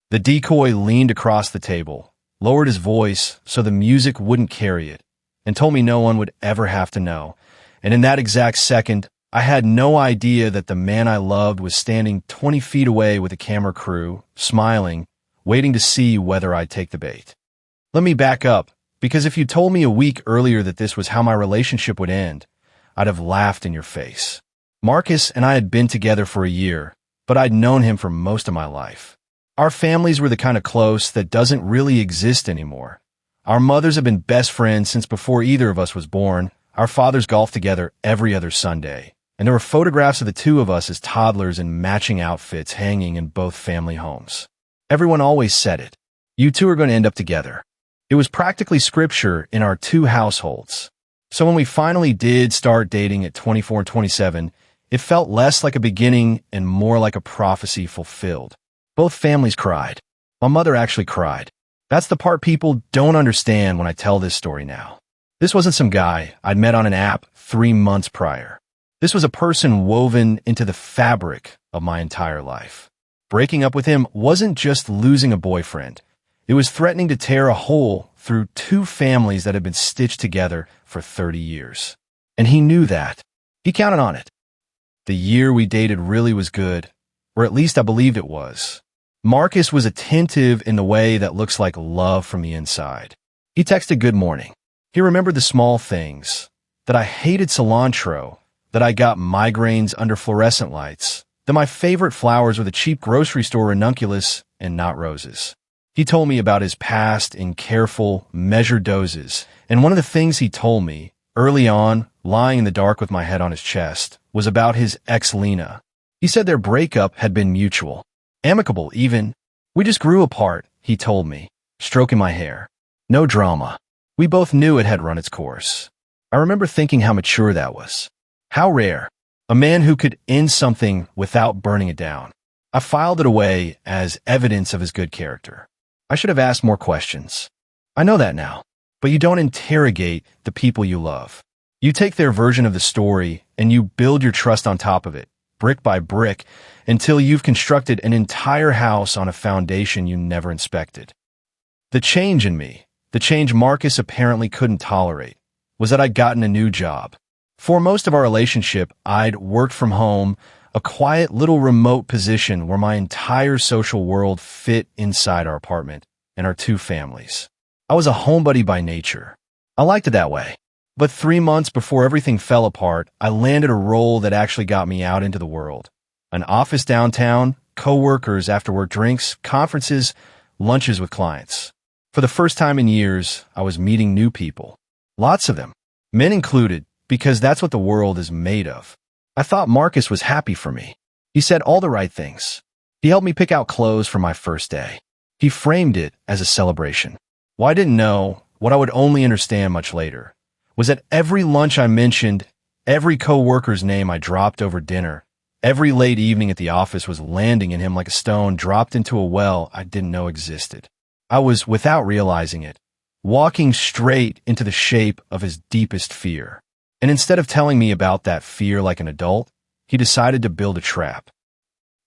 The decoy leaned across the table, lowered his voice so the music wouldn't carry it, and told me no one would ever have to know. And in that exact second, I had no idea that the man I loved was standing 20 feet away with a camera crew, smiling, waiting to see whether I'd take the bait. Let me back up, because if you told me a week earlier that this was how my relationship would end, I'd have laughed in your face. Marcus and I had been together for a year, but I'd known him for most of my life. Our families were the kind of close that doesn't really exist anymore. Our mothers have been best friends since before either of us was born. Our fathers golfed together every other Sunday, and there were photographs of the two of us as toddlers in matching outfits hanging in both family homes. Everyone always said it. You two are going to end up together. It was practically scripture in our two households. So when we finally did start dating at 24 and 27, it felt less like a beginning and more like a prophecy fulfilled. Both families cried. My mother actually cried. That's the part people don't understand when I tell this story now. This wasn't some guy I'd met on an app 3 months prior. This was a person woven into the fabric of my entire life. Breaking up with him wasn't just losing a boyfriend. It was threatening to tear a hole through two families that had been stitched together for 30 years. And he knew that. He counted on it. The year we dated really was good, or at least I believed it was. Marcus was attentive in the way that looks like love from the inside. He texted good morning. He remembered the small things, that I hated cilantro, that I got migraines under fluorescent lights, that my favorite flowers were the cheap grocery store ranunculus and not roses. He told me about his past in careful, measured doses, and one of the things he told me, early on, lying in the dark with my head on his chest, was about his ex Lena. He said their breakup had been mutual. Amicable, even. We just grew apart, he told me, stroking my hair. No drama. We both knew it had run its course. I remember thinking how mature that was. How rare. A man who could end something without burning it down. I filed it away as evidence of his good character. I should have asked more questions. I know that now. But you don't interrogate the people you love. You take their version of the story and you build your trust on top of it, brick by brick, until you've constructed an entire house on a foundation you never inspected. The change in me, the change Marcus apparently couldn't tolerate, was that I'd gotten a new job. For most of our relationship, I'd worked from home, a quiet little remote position where my entire social world fit inside our apartment and our two families. I was a homebody by nature. I liked it that way. But 3 months before everything fell apart, I landed a role that actually got me out into the world. An office downtown, co-workers after-work drinks, conferences, lunches with clients. For the first time in years, I was meeting new people. Lots of them. Men included, because that's what the world is made of. I thought Marcus was happy for me. He said all the right things. He helped me pick out clothes for my first day. He framed it as a celebration. What I didn't know, what I would only understand much later, was that every lunch I mentioned, every co-worker's name I dropped over dinner, every late evening at the office was landing in him like a stone dropped into a well I didn't know existed. I was, without realizing it, walking straight into the shape of his deepest fear. And instead of telling me about that fear like an adult, he decided to build a trap.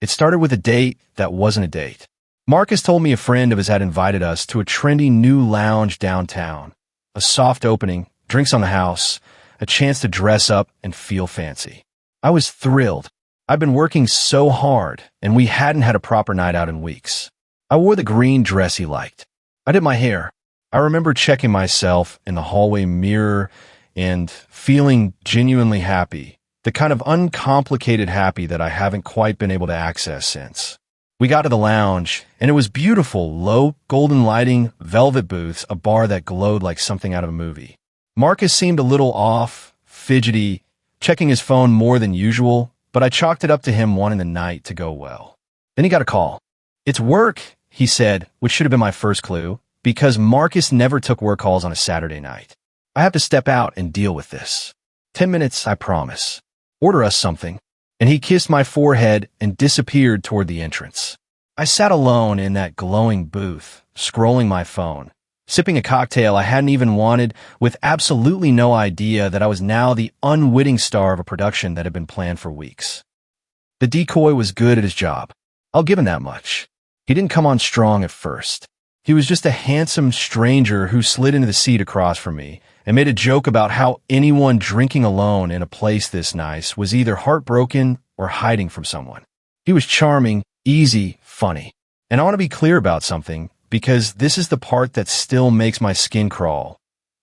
It started with a date that wasn't a date. Marcus told me a friend of his had invited us to a trendy new lounge downtown. A soft opening, drinks on the house, a chance to dress up and feel fancy. I was thrilled. I'd been working so hard, and we hadn't had a proper night out in weeks. I wore the green dress he liked. I did my hair. I remember checking myself in the hallway mirror and feeling genuinely happy, the kind of uncomplicated happy that I haven't quite been able to access since. We got to the lounge, and it was beautiful, low, golden lighting, velvet booths, a bar that glowed like something out of a movie. Marcus seemed a little off, fidgety, checking his phone more than usual, but I chalked it up to him wanting the night to go well. Then he got a call. "It's work," he said, which should have been my first clue, because Marcus never took work calls on a Saturday night. "I have to step out and deal with this. 10 minutes, I promise. Order us something." And he kissed my forehead and disappeared toward the entrance. I sat alone in that glowing booth, scrolling my phone, sipping a cocktail I hadn't even wanted, with absolutely no idea that I was now the unwitting star of a production that had been planned for weeks. The decoy was good at his job. I'll give him that much. He didn't come on strong at first. He was just a handsome stranger who slid into the seat across from me and made a joke about how anyone drinking alone in a place this nice was either heartbroken or hiding from someone. He was charming, easy, funny. And I want to be clear about something, because this is the part that still makes my skin crawl.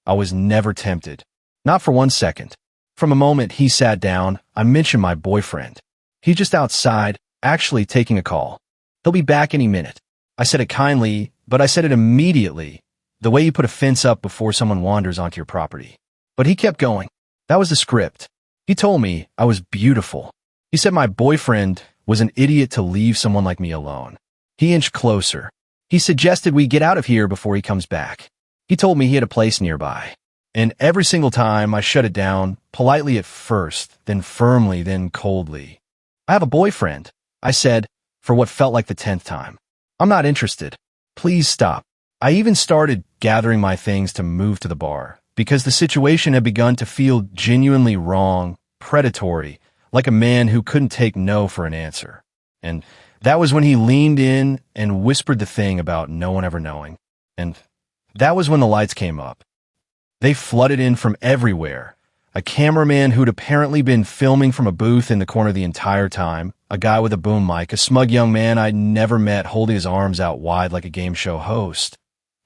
I was never tempted. Not for 1 second. From a moment he sat down, I mentioned my boyfriend. He's just outside, actually taking a call. He'll be back any minute. I said it kindly, but I said it immediately, the way you put a fence up before someone wanders onto your property. But he kept going. That was the script. He told me I was beautiful. He said my boyfriend was an idiot to leave someone like me alone. He inched closer. He suggested we get out of here before he comes back. He told me he had a place nearby. And every single time I shut it down, politely at first, then firmly, then coldly. I have a boyfriend, I said, for what felt like the 10th time. I'm not interested. Please stop. I even started gathering my things to move to the bar, because the situation had begun to feel genuinely wrong, predatory, like a man who couldn't take no for an answer. And that was when he leaned in and whispered the thing about no one ever knowing. And that was when the lights came up. They flooded in from everywhere. A cameraman who'd apparently been filming from a booth in the corner the entire time, a guy with a boom mic, a smug young man I'd never met holding his arms out wide like a game show host,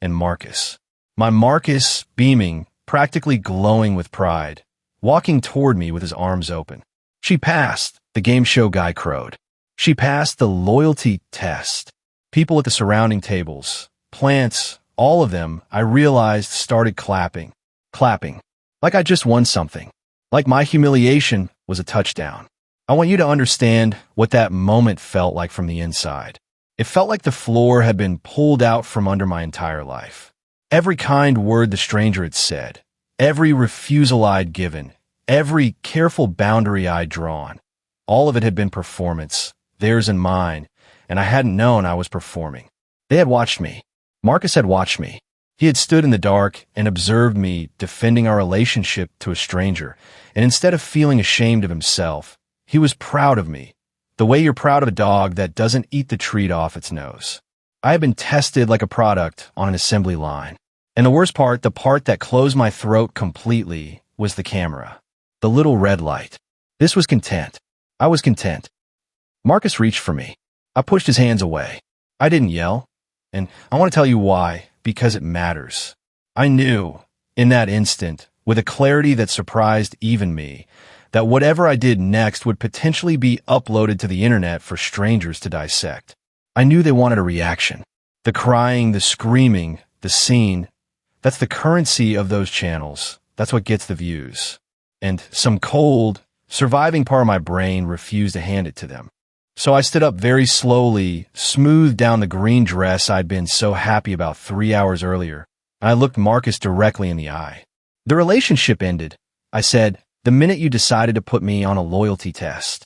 and Marcus. My Marcus, beaming, practically glowing with pride, walking toward me with his arms open. She passed, the game show guy crowed. She passed the loyalty test. People at the surrounding tables, plants, all of them, I realized, started clapping. Like I just won something. Like my humiliation was a touchdown. I want you to understand what that moment felt like from the inside. It felt like the floor had been pulled out from under my entire life. Every kind word the stranger had said, every refusal I'd given, every careful boundary I'd drawn, all of it had been performance, theirs and mine, and I hadn't known I was performing. They had watched me. Marcus had watched me. He had stood in the dark and observed me defending our relationship to a stranger, and instead of feeling ashamed of himself, he was proud of me, the way you're proud of a dog that doesn't eat the treat off its nose. I had been tested like a product on an assembly line. And the worst part, the part that closed my throat completely, was the camera. The little red light. This was content. I was content. Marcus reached for me. I pushed his hands away. I didn't yell. And I want to tell you why, because it matters. I knew, in that instant, with a clarity that surprised even me, that whatever I did next would potentially be uploaded to the internet for strangers to dissect. I knew they wanted a reaction. The crying, the screaming, the scene, that's the currency of those channels. That's what gets the views. And some cold, surviving part of my brain refused to hand it to them. So I stood up very slowly, smoothed down the green dress I'd been so happy about 3 hours earlier, and I looked Marcus directly in the eye. The relationship ended, I said, the minute you decided to put me on a loyalty test.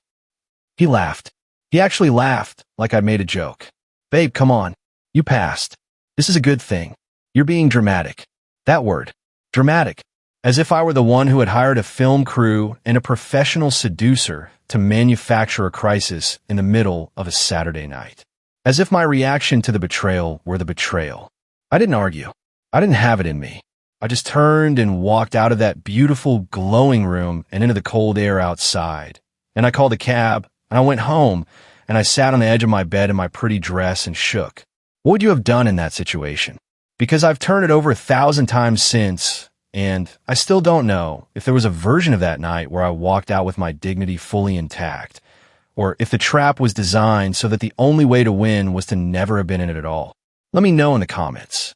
He laughed. He actually laughed, like I'd made a joke. Babe, come on. You passed. This is a good thing. You're being dramatic. That word. Dramatic. As if I were the one who had hired a film crew and a professional seducer to manufacture a crisis in the middle of a Saturday night. As if my reaction to the betrayal were the betrayal. I didn't argue. I didn't have it in me. I just turned and walked out of that beautiful, glowing room and into the cold air outside. And I called a cab, and I went home, and I sat on the edge of my bed in my pretty dress and shook. What would you have done in that situation? Because I've turned it over 1,000 times since, and I still don't know if there was a version of that night where I walked out with my dignity fully intact, or if the trap was designed so that the only way to win was to never have been in it at all. Let me know in the comments.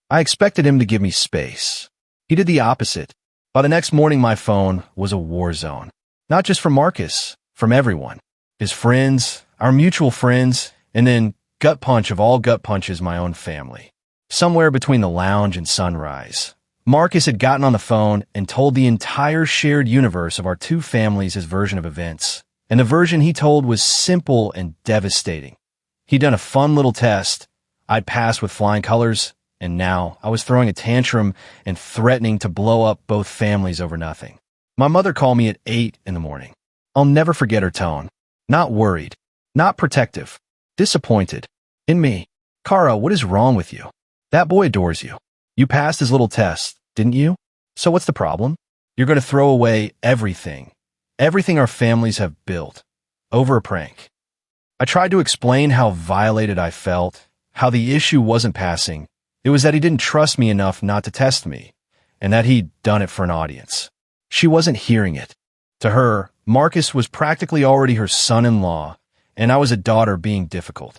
I expected him to give me space. He did the opposite. By the next morning, my phone was a war zone. Not just from Marcus, from everyone. His friends, our mutual friends, and then gut punch of all gut punches, my own family. Somewhere between the lounge and sunrise, Marcus had gotten on the phone and told the entire shared universe of our two families his version of events. And the version he told was simple and devastating. He'd done a fun little test. I'd passed with flying colors, and now I was throwing a tantrum and threatening to blow up both families over nothing. My mother called me at 8 in the morning. I'll never forget her tone. Not worried. Not protective. Disappointed. In me. Kara, what is wrong with you? That boy adores you. You passed his little test, didn't you? So what's the problem? You're going to throw away everything. Everything our families have built. Over a prank. I tried to explain how violated I felt, how the issue wasn't passing. It was that he didn't trust me enough not to test me, and that he'd done it for an audience. She wasn't hearing it. To her, Marcus was practically already her son-in-law, and I was a daughter being difficult.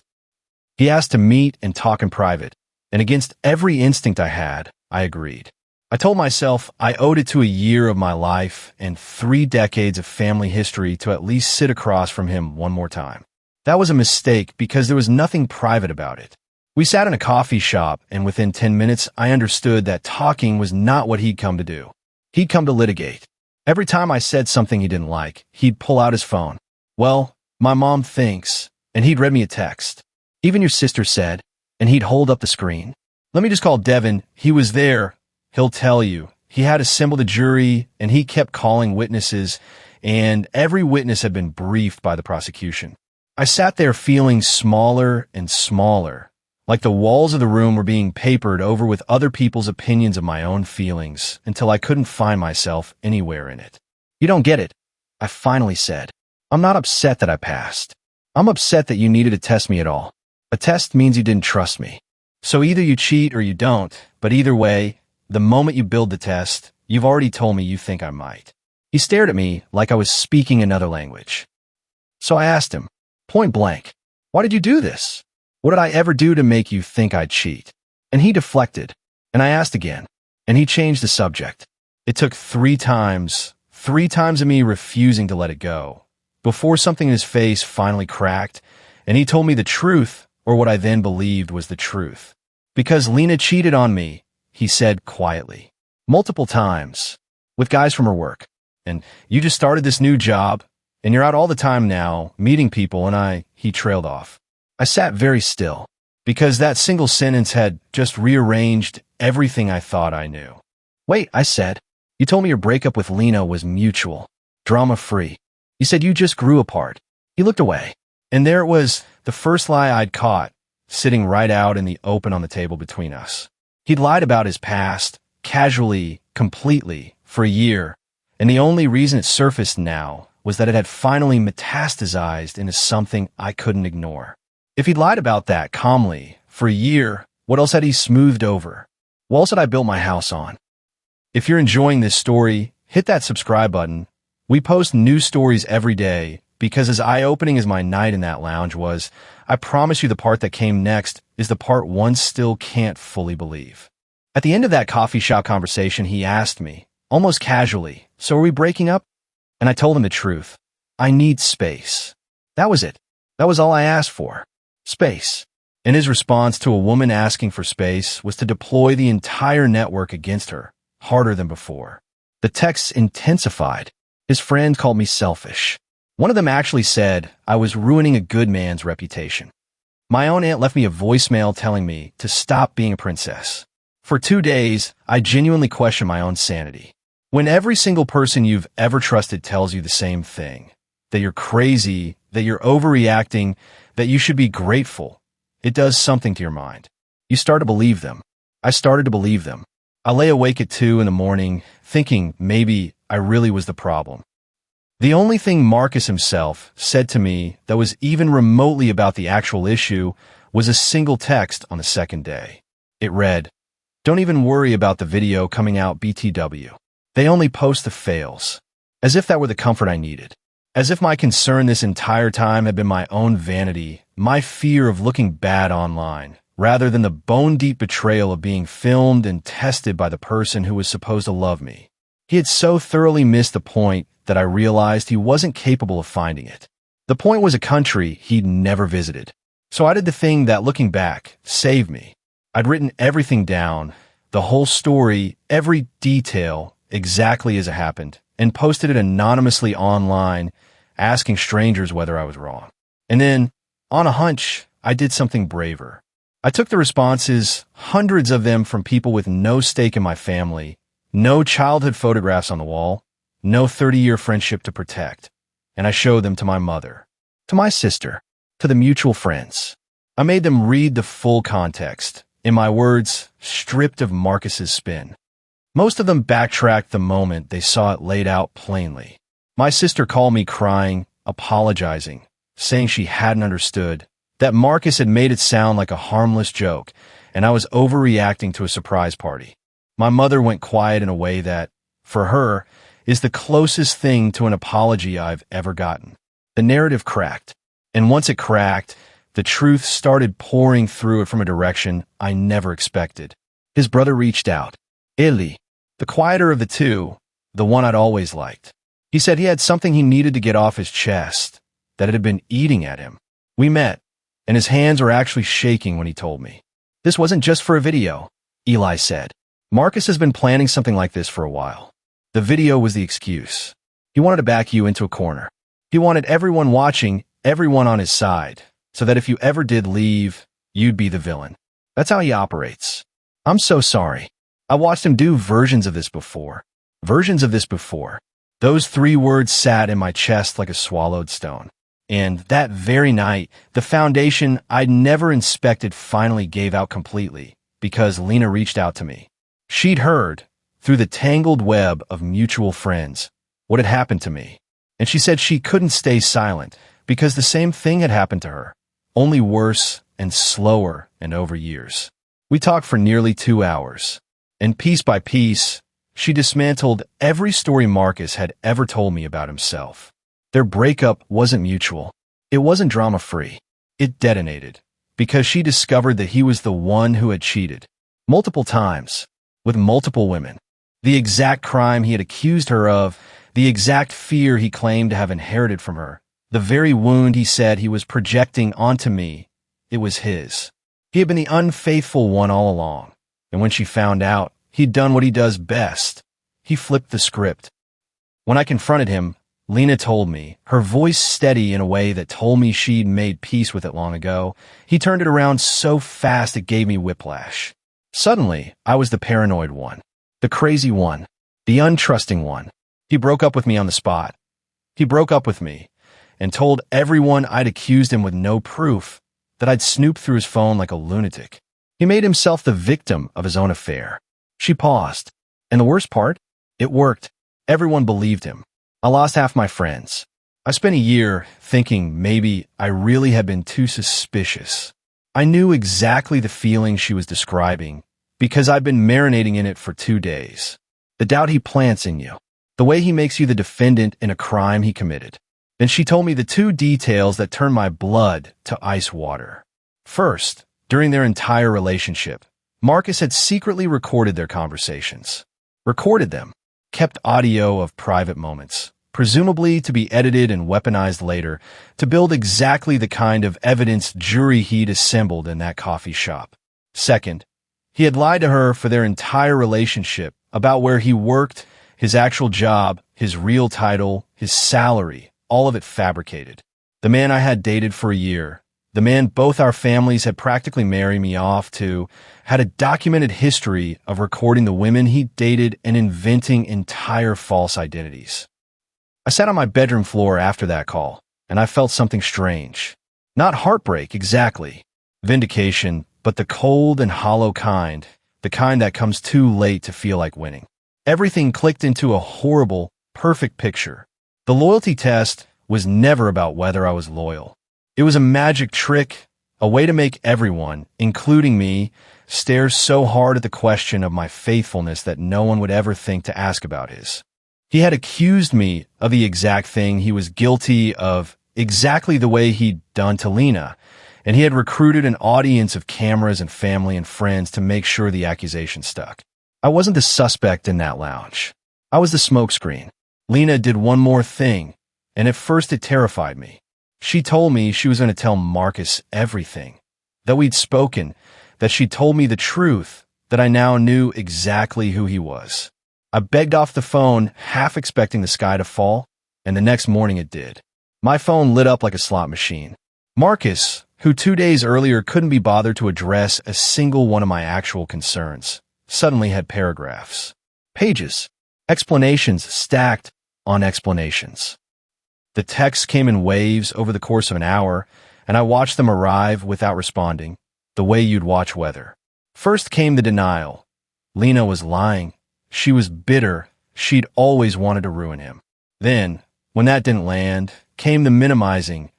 He asked to meet and talk in private, and against every instinct I had, I agreed. I told myself I owed it to a year of my life and 3 decades of family history to at least sit across from him one more time. That was a mistake because there was nothing private about it. We sat in a coffee shop, and within 10 minutes, I understood that talking was not what he'd come to do. He'd come to litigate. Every time I said something he didn't like, he'd pull out his phone. Well, my mom thinks, and he'd read me a text. Even your sister said, and he'd hold up the screen. Let me just call Devin. He was there. He'll tell you. He had assembled a jury, and he kept calling witnesses, and every witness had been briefed by the prosecution. I sat there feeling smaller and smaller, like the walls of the room were being papered over with other people's opinions of my own feelings, until I couldn't find myself anywhere in it. You don't get it, I finally said. I'm not upset that I passed. I'm upset that you needed to test me at all. A test means you didn't trust me. So either you cheat or you don't, but either way, the moment you build the test, you've already told me you think I might. He stared at me like I was speaking another language. So I asked him, point blank, why did you do this? What did I ever do to make you think I'd cheat? And he deflected, and I asked again, and he changed the subject. It took 3 times of me refusing to let it go, before something in his face finally cracked, and he told me the truth, or what I then believed was the truth. Because Lena cheated on me, he said quietly, multiple times, with guys from her work. And you just started this new job, and you're out all the time now, meeting people, and he trailed off. I sat very still, because that single sentence had just rearranged everything I thought I knew. Wait, I said, you told me your breakup with Lena was mutual, drama-free. You said you just grew apart. He looked away, and there it was, the first lie I'd caught, sitting right out in the open on the table between us. He'd lied about his past, casually, completely, for a year, and the only reason it surfaced now was that it had finally metastasized into something I couldn't ignore. If he'd lied about that calmly, for a year, what else had he smoothed over? What else had I built my house on? If you're enjoying this story, hit that subscribe button. We post new stories every day, because as eye-opening as my night in that lounge was, I promise you the part that came next is the part one still can't fully believe. At the end of that coffee shop conversation, he asked me, almost casually, so are we breaking up? And I told him the truth. I need space. That was it. That was all I asked for. Space. And his response to a woman asking for space was to deploy the entire network against her, harder than before. The texts intensified. His friends called me selfish. One of them actually said I was ruining a good man's reputation. My own aunt left me a voicemail telling me to stop being a princess. For 2 days, I genuinely questioned my own sanity. When every single person you've ever trusted tells you the same thing, that you're crazy, that you're overreacting, that you should be grateful, it does something to your mind. You start to believe them. I started to believe them. I lay awake at 2 in the morning, thinking maybe I really was the problem. The only thing Marcus himself said to me that was even remotely about the actual issue was a single text on the second day. It read, "Don't even worry about the video coming out BTW. They only post the fails." As if that were the comfort I needed. As if my concern this entire time had been my own vanity, my fear of looking bad online, rather than the bone-deep betrayal of being filmed and tested by the person who was supposed to love me. He had so thoroughly missed the point that I realized he wasn't capable of finding it. The point was a country he'd never visited. So I did the thing that, looking back, saved me. I'd written everything down, the whole story, every detail, exactly as it happened, and posted it anonymously online, asking strangers whether I was wrong. And then, on a hunch, I did something braver. I took the responses, hundreds of them from people with no stake in my family, no childhood photographs on the wall, no 30-year friendship to protect, and I showed them to my mother, to my sister, to the mutual friends. I made them read the full context, in my words, stripped of Marcus's spin. Most of them backtracked the moment they saw it laid out plainly. My sister called me crying, apologizing, saying she hadn't understood, that Marcus had made it sound like a harmless joke, and I was overreacting to a surprise party. My mother went quiet in a way that, for her, is the closest thing to an apology I've ever gotten. The narrative cracked, and once it cracked, the truth started pouring through it from a direction I never expected. His brother reached out. Eli, the quieter of the two, the one I'd always liked. He said he had something he needed to get off his chest, that it had been eating at him. We met, and his hands were actually shaking when he told me. This wasn't just for a video, Eli said. Marcus has been planning something like this for a while. The video was the excuse. He wanted to back you into a corner. He wanted everyone watching, everyone on his side, so that if you ever did leave, you'd be the villain. That's how he operates. I'm so sorry. I watched him do versions of this before. Versions of this before. Those 3 words sat in my chest like a swallowed stone. And that very night, the foundation I'd never inspected finally gave out completely, because Lena reached out to me. She'd heard, through the tangled web of mutual friends, what had happened to me. And she said she couldn't stay silent, because the same thing had happened to her, only worse and slower and over years. We talked for nearly 2 hours, and piece by piece, she dismantled every story Marcus had ever told me about himself. Their breakup wasn't mutual. It wasn't drama-free. It detonated, because she discovered that he was the one who had cheated. Multiple times, with multiple women. The exact crime he had accused her of, the exact fear he claimed to have inherited from her, the very wound he said he was projecting onto me, it was his. He had been the unfaithful one all along, and when she found out, he'd done what he does best. He flipped the script. When I confronted him, Lena told me, her voice steady in a way that told me she'd made peace with it long ago. He turned it around so fast it gave me whiplash. Suddenly, I was the paranoid one, the crazy one, the untrusting one. He broke up with me on the spot. He broke up with me and told everyone I'd accused him with no proof, that I'd snooped through his phone like a lunatic. He made himself the victim of his own affair. She paused. And the worst part? It worked. Everyone believed him. I lost half my friends. I spent a year thinking maybe I really had been too suspicious. I knew exactly the feeling she was describing because I'd been marinating in it for 2 days. The doubt he plants in you. The way he makes you the defendant in a crime he committed. Then she told me the 2 details that turned my blood to ice water. First, during their entire relationship, Marcus had secretly recorded their conversations. Recorded them. Kept audio of private moments, presumably to be edited and weaponized later to build exactly the kind of evidence jury he'd assembled in that coffee shop. Second, he had lied to her for their entire relationship about where he worked, his actual job, his real title, his salary, all of it fabricated. The man I had dated for a year, the man both our families had practically married me off to, had a documented history of recording the women he dated and inventing entire false identities. I sat on my bedroom floor after that call, and I felt something strange. Not heartbreak, exactly. Vindication, but the cold and hollow kind, the kind that comes too late to feel like winning. Everything clicked into a horrible, perfect picture. The loyalty test was never about whether I was loyal. It was a magic trick, a way to make everyone, including me, stare so hard at the question of my faithfulness that no one would ever think to ask about his. He had accused me of the exact thing he was guilty of, exactly the way he'd done to Lena, and he had recruited an audience of cameras and family and friends to make sure the accusation stuck. I wasn't the suspect in that lounge. I was the smokescreen. Lena did one more thing, and at first it terrified me. She told me she was going to tell Marcus everything, that we'd spoken, that she'd told me the truth, that I now knew exactly who he was. I begged off the phone, half expecting the sky to fall, and the next morning it did. My phone lit up like a slot machine. Marcus, who 2 days earlier couldn't be bothered to address a single one of my actual concerns, suddenly had paragraphs, pages, explanations stacked on explanations. The text came in waves over the course of an hour, and I watched them arrive without responding, the way you'd watch weather. First came the denial. Lena was lying. She was bitter. She'd always wanted to ruin him. Then, when that didn't land, came the minimizing.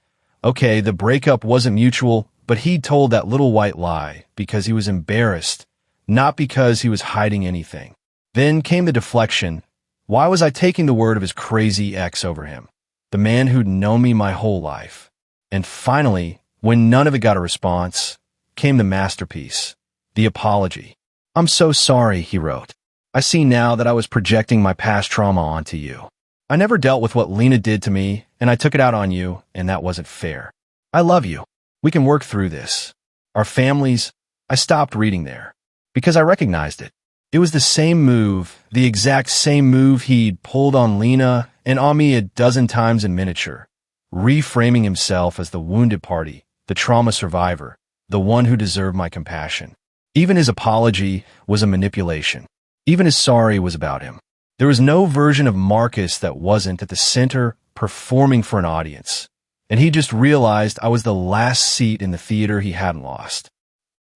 Okay, the breakup wasn't mutual, but he'd told that little white lie because he was embarrassed, not because he was hiding anything. Then came the deflection. Why was I taking the word of his crazy ex over him, the man who'd known me my whole life? And finally, when none of it got a response, came the masterpiece, the apology. I'm so sorry, he wrote. I see now that I was projecting my past trauma onto you. I never dealt with what Lena did to me, and I took it out on you, and that wasn't fair. I love you. We can work through this. Our families, I stopped reading there because I recognized it. It was the same move, the exact same move he'd pulled on Lena and on me a dozen times in miniature, reframing himself as the wounded party, the trauma survivor, the one who deserved my compassion. Even his apology was a manipulation. Even his sorry was about him. There was no version of Marcus that wasn't at the center performing for an audience, and he just realized I was the last seat in the theater he hadn't lost.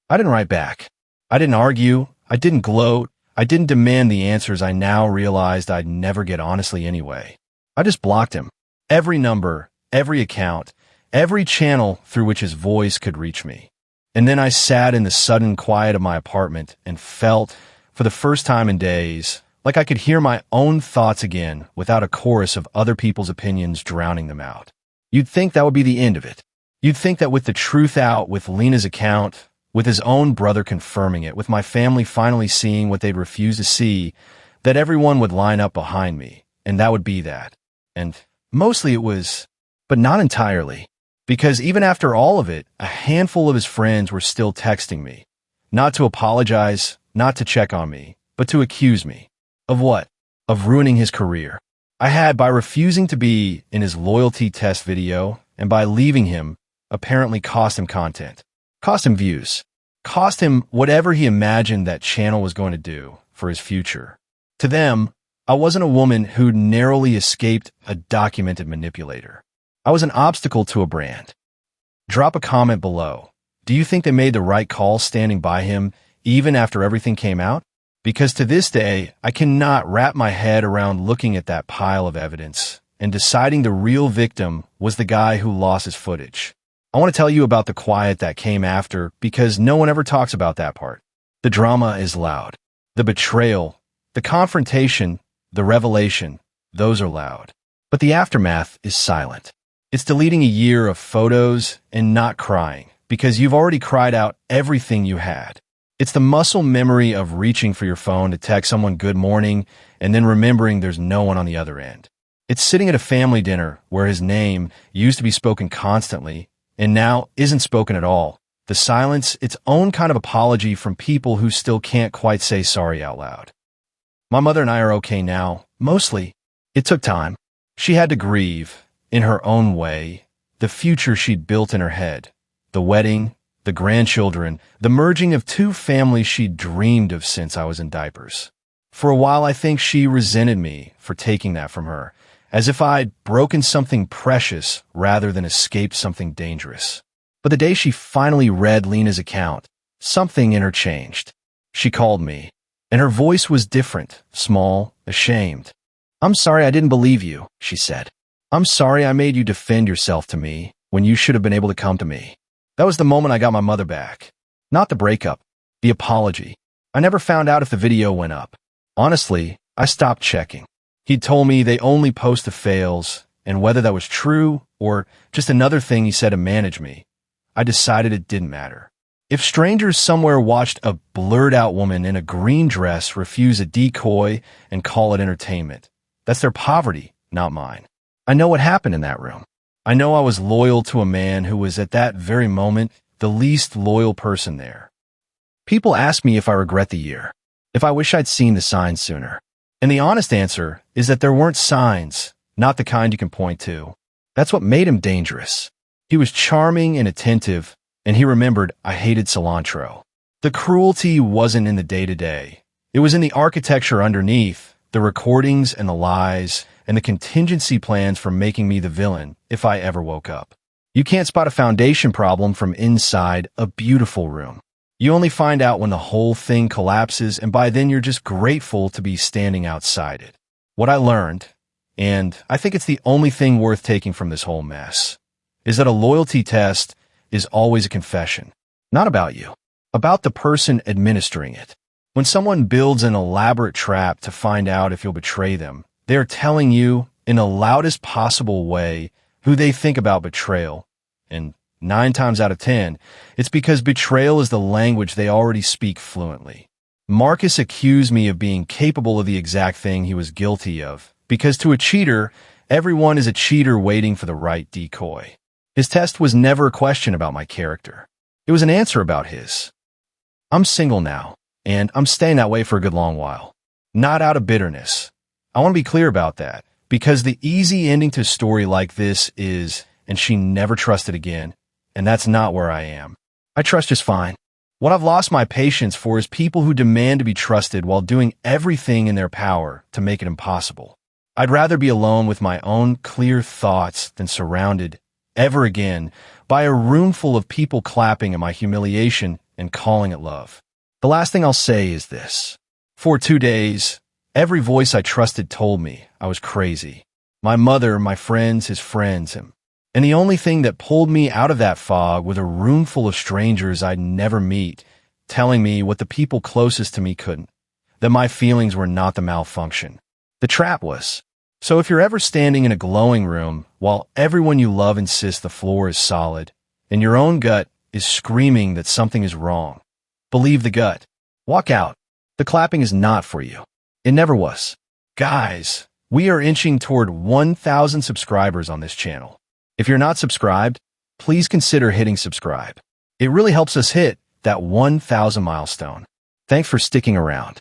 I didn't write back. I didn't argue. I didn't gloat. I didn't demand the answers I now realized I'd never get honestly anyway. I just blocked him. Every number, every account, every channel through which his voice could reach me. And then I sat in the sudden quiet of my apartment and felt, for the first time in days, like I could hear my own thoughts again without a chorus of other people's opinions drowning them out. You'd think that would be the end of it. You'd think that with the truth out, with Lena's account, with his own brother confirming it, with my family finally seeing what they'd refused to see, that everyone would line up behind me, and that would be that. And mostly it was, but not entirely. Because even after all of it, a handful of his friends were still texting me. Not to apologize, not to check on me, but to accuse me. Of what? Of ruining his career. I had, by refusing to be in his loyalty test video, and by leaving him, apparently cost him content. Cost him views. Cost him whatever he imagined that channel was going to do for his future. To them, I wasn't a woman who'd narrowly escaped a documented manipulator. I was an obstacle to a brand. Drop a comment below. Do you think they made the right call standing by him even after everything came out? Because to this day, I cannot wrap my head around looking at that pile of evidence and deciding the real victim was the guy who lost his footage. I want to tell you about the quiet that came after because no one ever talks about that part. The drama is loud. The betrayal, the confrontation, the revelation, those are loud. But the aftermath is silent. It's deleting a year of photos and not crying because you've already cried out everything you had. It's the muscle memory of reaching for your phone to text someone good morning and then remembering there's no one on the other end. It's sitting at a family dinner where his name used to be spoken constantly and now isn't spoken at all. The silence, its own kind of apology from people who still can't quite say sorry out loud. My mother and I are okay now, mostly. It took time. She had to grieve, in her own way, the future she'd built in her head, the wedding, the grandchildren, the merging of two families she'd dreamed of since I was in diapers. For a while, I think she resented me for taking that from her, as if I'd broken something precious rather than escaped something dangerous. But the day she finally read Lena's account, something in her changed. She called me, and her voice was different, small, ashamed. "I'm sorry I didn't believe you," she said. "I'm sorry I made you defend yourself to me when you should have been able to come to me." That was the moment I got my mother back. Not the breakup, the apology. I never found out if the video went up. Honestly, I stopped checking. He'd told me they only post the fails, and whether that was true or just another thing he said to manage me, I decided it didn't matter. If strangers somewhere watched a blurred-out woman in a green dress refuse a decoy and call it entertainment, that's their poverty, not mine. I know what happened in that room. I know I was loyal to a man who was at that very moment the least loyal person there. People ask me if I regret the year, if I wish I'd seen the signs sooner. And the honest answer is that there weren't signs, not the kind you can point to. That's what made him dangerous. He was charming and attentive, and he remembered I hated cilantro. The cruelty wasn't in the day-to-day. It was in the architecture underneath, the recordings and the lies, and the contingency plans for making me the villain if I ever woke up. You can't spot a foundation problem from inside a beautiful room. You only find out when the whole thing collapses, and by then you're just grateful to be standing outside it. What I learned, and I think it's the only thing worth taking from this whole mess, is that a loyalty test is always a confession. Not about you, about the person administering it. When someone builds an elaborate trap to find out if you'll betray them, they are telling you, in the loudest possible way, who they think about betrayal. And 9 times out of 10, it's because betrayal is the language they already speak fluently. Marcus accused me of being capable of the exact thing he was guilty of, because to a cheater, everyone is a cheater waiting for the right decoy. His test was never a question about my character. It was an answer about his. I'm single now, and I'm staying that way for a good long while. Not out of bitterness. I want to be clear about that, because the easy ending to a story like this is, and she never trusted again, and that's not where I am. I trust just fine. What I've lost my patience for is people who demand to be trusted while doing everything in their power to make it impossible. I'd rather be alone with my own clear thoughts than surrounded, ever again, by a room full of people clapping at my humiliation and calling it love. The last thing I'll say is this. For 2 days, every voice I trusted told me I was crazy. My mother, my friends, his friends, him. And the only thing that pulled me out of that fog was a room full of strangers I'd never meet, telling me what the people closest to me couldn't, that my feelings were not the malfunction. The trap was. So if you're ever standing in a glowing room while everyone you love insists the floor is solid, and your own gut is screaming that something is wrong, believe the gut. Walk out. The clapping is not for you. It never was. Guys, we are inching toward 1,000 subscribers on this channel. If you're not subscribed, please consider hitting subscribe. It really helps us hit that 1,000 milestone. Thanks for sticking around.